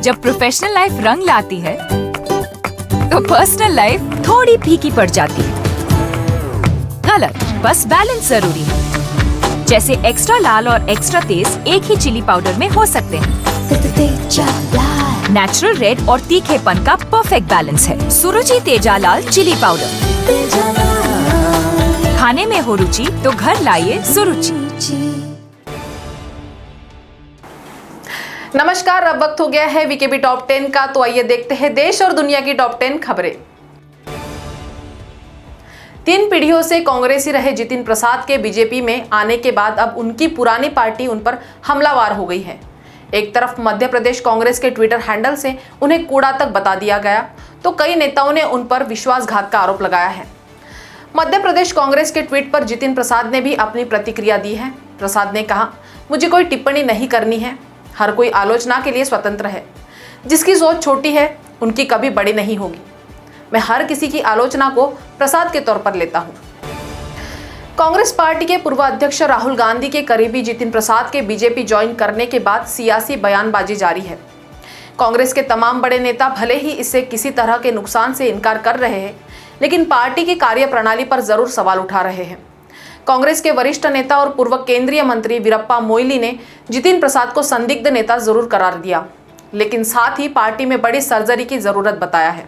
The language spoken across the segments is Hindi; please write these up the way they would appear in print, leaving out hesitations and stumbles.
जब प्रोफेशनल लाइफ रंग लाती है तो पर्सनल लाइफ थोड़ी फीकी पड़ जाती है। गलत, बस बैलेंस जरूरी है। जैसे एक्स्ट्रा लाल और एक्स्ट्रा तेज एक ही चिली पाउडर में हो सकते हैं। नेचुरल रेड और तीखेपन का परफेक्ट बैलेंस है सुरुचि तेजा लाल चिली पाउडर। खाने में हो रुचि तो घर लाइए सुरुचि। नमस्कार, अब वक्त हो गया है वीकेबी टॉप 10 का, तो आइए देखते हैं देश और दुनिया की टॉप 10 खबरें। 3 पीढ़ियों से कांग्रेसी रहे जितिन प्रसाद के बीजेपी में आने के बाद अब उनकी पुरानी पार्टी उन पर हमलावार हो गई है। एक तरफ मध्य प्रदेश कांग्रेस के ट्विटर हैंडल से उन्हें कूड़ा तक बता दिया गया, तो कई नेताओं ने उन पर विश्वासघात का आरोप लगाया है। मध्य प्रदेश कांग्रेस के ट्वीट पर जितिन प्रसाद ने भी अपनी प्रतिक्रिया दी है। प्रसाद ने कहा, मुझे कोई टिप्पणी नहीं करनी है, हर कोई आलोचना के लिए स्वतंत्र है। जिसकी सोच छोटी है उनकी कभी बड़ी नहीं होगी। मैं हर किसी की आलोचना को प्रसाद के तौर पर लेता हूं। कांग्रेस पार्टी के पूर्व अध्यक्ष राहुल गांधी के करीबी जितिन प्रसाद के बीजेपी ज्वाइन करने के बाद सियासी बयानबाजी जारी है। कांग्रेस के तमाम बड़े नेता भले ही इससे किसी तरह के नुकसान से इनकार कर रहे हैं, लेकिन पार्टी की कार्यप्रणाली पर जरूर सवाल उठा रहे हैं। कांग्रेस के वरिष्ठ नेता और पूर्व केंद्रीय मंत्री वीरप्पा मोइली ने जितिन प्रसाद को संदिग्ध नेता जरूर करार दिया, लेकिन साथ ही पार्टी में बड़ी सर्जरी की जरूरत बताया है।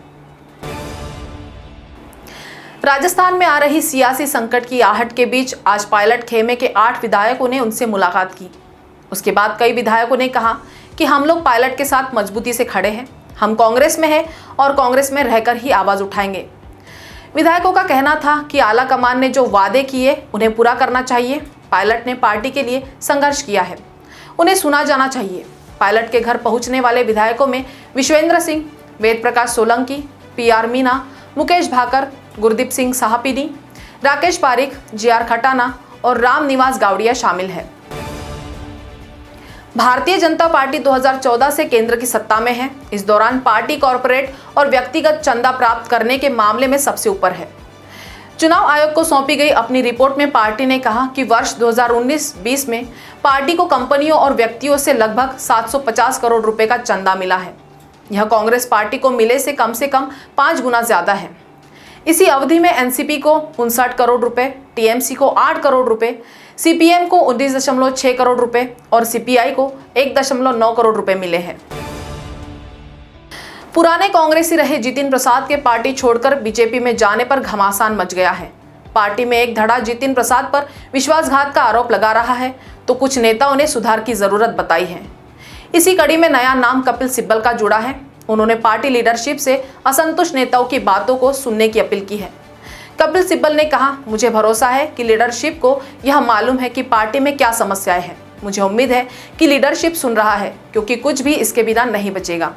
राजस्थान में आ रही सियासी संकट की आहट के बीच आज पायलट खेमे के 8 विधायकों ने उनसे मुलाकात की। उसके बाद कई विधायकों ने कहा कि हम लोग पायलट के साथ मजबूती से खड़े हैं, हम कांग्रेस में हैं और कांग्रेस में रहकर ही आवाज उठाएंगे। विधायकों का कहना था कि आला कमान ने जो वादे किए उन्हें पूरा करना चाहिए। पायलट ने पार्टी के लिए संघर्ष किया है, उन्हें सुना जाना चाहिए। पायलट के घर पहुंचने वाले विधायकों में विश्वेंद्र सिंह, वेद प्रकाश सोलंकी, PR मीना, मुकेश भाकर, गुरदीप सिंह साहपिनी, राकेश पारिक, JR खटाना और राम निवास गावड़िया शामिल है। भारतीय जनता पार्टी 2014 से केंद्र की सत्ता में है। इस दौरान पार्टी कॉरपोरेट और व्यक्तिगत चंदा प्राप्त करने के मामले में सबसे ऊपर है। चुनाव आयोग को सौंपी गई अपनी रिपोर्ट में पार्टी ने कहा कि वर्ष 2019-20 में पार्टी को कंपनियों और व्यक्तियों से लगभग 750 करोड़ रुपए का चंदा मिला है। यह कांग्रेस पार्टी को मिले से कम 5 गुना ज्यादा है। इसी अवधि में एनसीपी को 59 करोड़ रुपए, टीएमसी को 8 करोड़ रुपए, सीपीएम को 19.6 करोड़ रुपए और सीपीआई को 1.9 करोड़ रुपए मिले हैं। पुराने कांग्रेसी रहे जितिन प्रसाद के पार्टी छोड़कर बीजेपी में जाने पर घमासान मच गया है। पार्टी में एक धड़ा जितिन प्रसाद पर विश्वासघात का आरोप लगा रहा है, तो कुछ नेताओं ने सुधार की जरूरत बताई है। इसी कड़ी में नया नाम कपिल सिब्बल का जुड़ा है। उन्होंने पार्टी लीडरशिप से असंतुष्ट नेताओं की बातों को सुनने की अपील की है। कपिल सिब्बल ने कहा, मुझे भरोसा है कि लीडरशिप को यह मालूम है कि पार्टी में क्या समस्याएं हैं। मुझे उम्मीद है कि लीडरशिप सुन रहा है, क्योंकि कुछ भी इसके बिना नहीं बचेगा।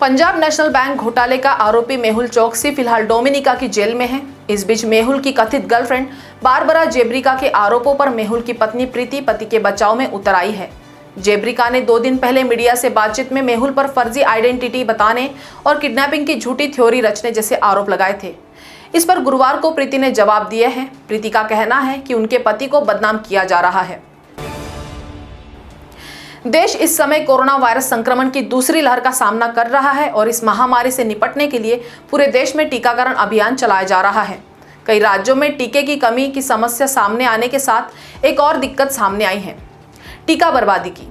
पंजाब नेशनल बैंक घोटाले का आरोपी मेहुल चौकसी फिलहाल डोमिनिका की जेल में है। इस बीच मेहुल की कथित गर्लफ्रेंड बारबरा जेब्रिका के आरोपों पर मेहुल की पत्नी प्रीति पति के बचाव में उतर आई है। जेब्रिका ने 2 दिन पहले मीडिया से बातचीत में मेहुल पर फर्जी आइडेंटिटी बताने और किडनैपिंग की झूठी थ्योरी रचने जैसे आरोप लगाए थे। इस पर गुरुवार को प्रीति ने जवाब दिया है। प्रीति का कहना है कि उनके पति को बदनाम किया जा रहा है। देश इस समय कोरोना वायरस संक्रमण की दूसरी लहर का सामना कर रहा है और इस महामारी से निपटने के लिए पूरे देश में टीकाकरण अभियान चलाया जा रहा है। कई राज्यों में टीके की कमी की समस्या सामने आने के साथ एक और दिक्कत सामने आई है, टीका बर्बादी की।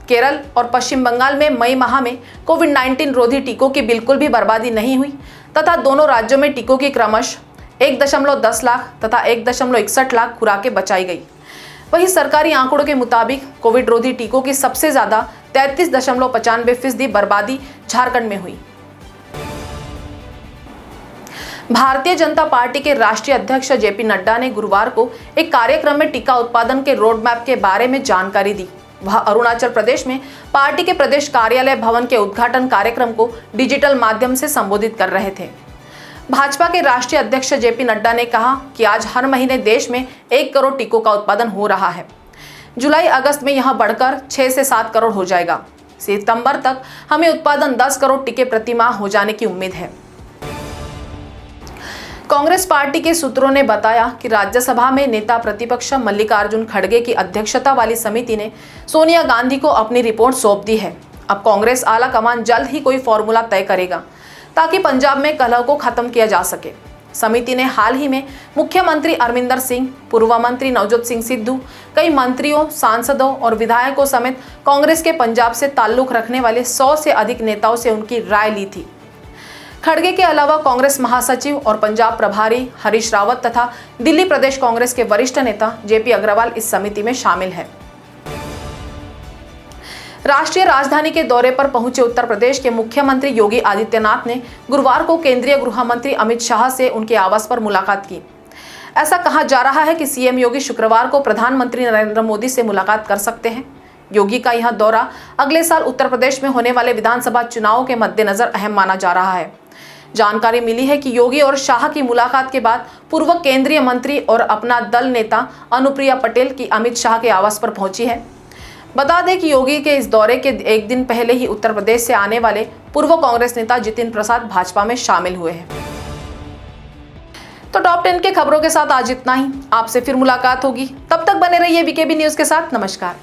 केरल और पश्चिम बंगाल में मई माह में कोविड-19 रोधी टीकों की बिल्कुल भी बर्बादी नहीं हुई तथा दोनों राज्यों में टीकों की क्रमशः 1.10 लाख तथा 1.61 लाख खुराकें बचाई गई। वहीं सरकारी आंकड़ों के मुताबिक कोविड रोधी टीकों की सबसे ज्यादा 33.95% बर्बादी झारखंड में हुई। भारतीय जनता पार्टी के राष्ट्रीय अध्यक्ष JP नड्डा ने गुरुवार को एक कार्यक्रम में टीका उत्पादन के रोड मैप के बारे में जानकारी दी। वह अरुणाचल प्रदेश में पार्टी के प्रदेश कार्यालय भवन के उद्घाटन कार्यक्रम को डिजिटल माध्यम से संबोधित कर रहे थे। भाजपा के राष्ट्रीय अध्यक्ष JP नड्डा ने कहा कि आज हर महीने देश में 1 करोड़ टीकों का उत्पादन हो रहा है। जुलाई अगस्त में यह बढ़कर 6 से 7 करोड़ हो जाएगा। सितंबर तक हमें उत्पादन 10 करोड़ टीके प्रति माह हो जाने की उम्मीद है। कांग्रेस पार्टी के सूत्रों ने बताया कि राज्यसभा में नेता प्रतिपक्ष मल्लिकार्जुन खड़गे की अध्यक्षता वाली समिति ने सोनिया गांधी को अपनी रिपोर्ट सौंप दी है। अब कांग्रेस आला कमान जल्द ही कोई फॉर्मूला तय करेगा ताकि पंजाब में कलह को खत्म किया जा सके। समिति ने हाल ही में मुख्यमंत्री अमरिंदर सिंह, पूर्व मंत्री नवजोत सिंह सिद्धू, कई मंत्रियों, सांसदों और विधायकों समेत कांग्रेस के पंजाब से ताल्लुक रखने वाले 100 से अधिक नेताओं से उनकी राय ली थी। खड़गे के अलावा कांग्रेस महासचिव और पंजाब प्रभारी हरीश रावत तथा दिल्ली प्रदेश कांग्रेस के वरिष्ठ नेता जेपी अग्रवाल इस समिति में शामिल है। राष्ट्रीय राजधानी के दौरे पर पहुंचे उत्तर प्रदेश के मुख्यमंत्री योगी आदित्यनाथ ने गुरुवार को केंद्रीय गृह मंत्री अमित शाह से उनके आवास पर मुलाकात की। ऐसा कहा जा रहा है कि सीएम योगी शुक्रवार को प्रधानमंत्री नरेंद्र मोदी से मुलाकात कर सकते हैं। योगी का यह दौरा अगले साल उत्तर प्रदेश में होने वाले विधानसभा चुनावों के मद्देनजर अहम माना जा रहा है। जानकारी मिली है कि योगी और शाह की मुलाकात के बाद पूर्व केंद्रीय मंत्री और अपना दल नेता अनुप्रिया पटेल की अमित शाह के आवास पर पहुंची है। बता दें कि योगी के इस दौरे के एक दिन पहले ही उत्तर प्रदेश से आने वाले पूर्व कांग्रेस नेता जितिन प्रसाद भाजपा में शामिल हुए हैं। तो टॉप 10 के खबरों के साथ आज इतना ही। आपसे फिर मुलाकात होगी, तब तक बने रहिए बीकेबी न्यूज के साथ। नमस्कार।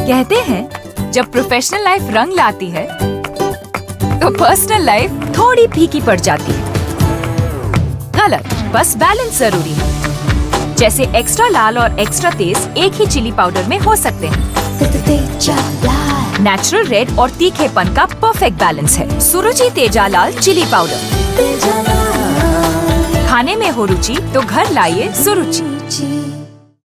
कहते हैं जब प्रोफेशनल लाइफ रंग लाती है तो पर्सनल लाइफ थोड़ी फीकी पड़ जाती है। गलत, बस बैलेंस जरूरी है। जैसे एक्स्ट्रा लाल और एक्स्ट्रा तेज एक ही चिली पाउडर में हो सकते हैं। नेचुरल रेड और तीखेपन का परफेक्ट बैलेंस है सुरुचि तेजा लाल चिली पाउडर। खाने में हो रुचि तो घर लाइए सुरुचि।